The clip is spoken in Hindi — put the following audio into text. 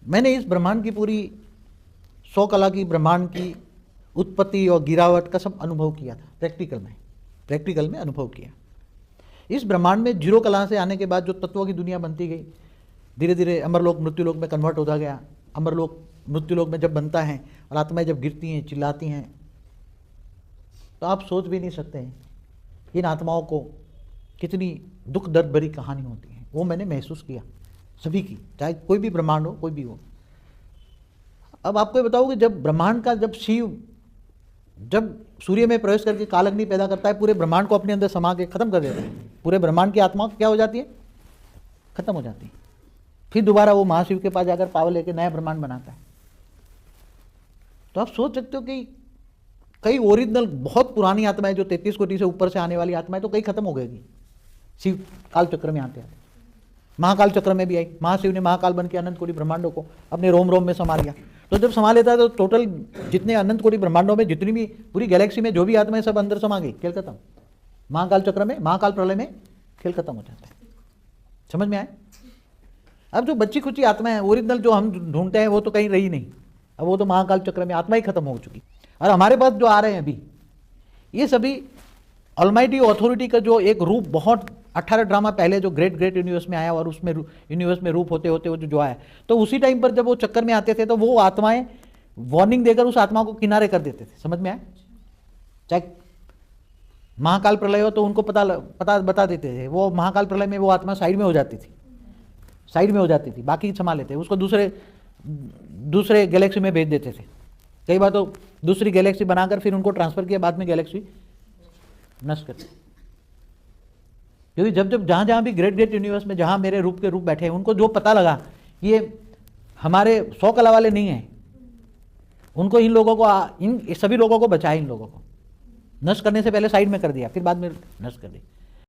मैंने इस ब्रह्मांड की पूरी 100 कला की ब्रह्मांड की उत्पत्ति और गिरावट का सब अनुभव किया था, प्रैक्टिकल में अनुभव किया। इस ब्रह्मांड में 0 कला से आने के बाद जो तत्वों की दुनिया बनती गई, धीरे धीरे अमरलोक मृत्युलोक में कन्वर्ट होता गया। अमरलोक मृत्युलोक में जब बनता है और आत्माएं जब गिरती हैं, चिल्लाती हैं, तो आप सोच भी नहीं सकते हैं इन आत्माओं को कितनी दुख दर्द भरी कहानी होती है। वो मैंने महसूस किया सभी की, चाहे कोई भी ब्रह्मांड हो, कोई भी हो। अब आपको बताऊँ कि जब ब्रह्मांड का जब शिव जब सूर्य में प्रवेश करके कालअग्नि पैदा करता है, पूरे ब्रह्मांड को अपने अंदर समा के खत्म कर देता है। पूरे ब्रह्मांड की आत्मा क्या हो जाती है? खत्म हो जाती है। फिर दोबारा वो महाशिव के पास जाकर पावर लेके नया ब्रह्मांड बनाता है। तो आप सोच सकते हो कि कई ओरिजिनल बहुत पुरानी आत्माएं जो 33 कोटि से ऊपर से आने वाली आत्माएं तो कई खत्म हो गएगी शिव काल चक्र में आते आते। महाकाल चक्र में भी आई, महाशिव ने महाकाल बन के अनंत कोटि ब्रह्मांडों को अपने रोम रोम में समा लिया। तो जब समा लेता है तो टोटल जितने अनंत कोटि ब्रह्मांडों में जितनी भी पूरी गैलेक्सी में जो भी आत्माएं सब अंदर समा गई, खेल खत्म। महाकाल चक्र में, महाकाल प्रलय में खेल खत्म हो जाता है। समझ में आए? अब जो बच्ची खुची आत्मा है ओरिजिनल जो हम ढूंढते हैं वो तो कहीं रही नहीं, अब वो तो महाकाल चक्र में आत्मा ही खत्म हो चुकी। और हमारे पास जो आ रहे हैं अभी ये सभी ऑलमाइटी अथॉरिटी का जो एक रूप बहुत 18 ड्रामा पहले जो ग्रेट यूनिवर्स में आया और उसमें यूनिवर्स में रूप होते होते वो जो आया, तो उसी टाइम पर जब वो चक्कर में आते थे तो वो आत्माएं वार्निंग देकर उस आत्मा को किनारे कर देते थे। समझ में आया? चाहे महाकाल प्रलय हो तो उनको पता बता देते थे, वो महाकाल प्रलय में वो आत्मा साइड में हो जाती थी, बाकी संभाल लेते, उसको दूसरे गैलेक्सी में भेज देते थे। कई बार तो दूसरी गैलेक्सी बनाकर फिर उनको ट्रांसफर किया, बाद में गैलेक्सी नष्ट करते। क्योंकि जब जहाँ भी ग्रेट यूनिवर्स में जहाँ मेरे रूप के रूप बैठे हैं, उनको जो पता लगा ये हमारे 100 कला वाले नहीं हैं, उनको इन लोगों को, इन सभी लोगों को बचाया, इन लोगों को नष्ट करने से पहले साइड में कर दिया, फिर बाद में नष्ट कर दिया।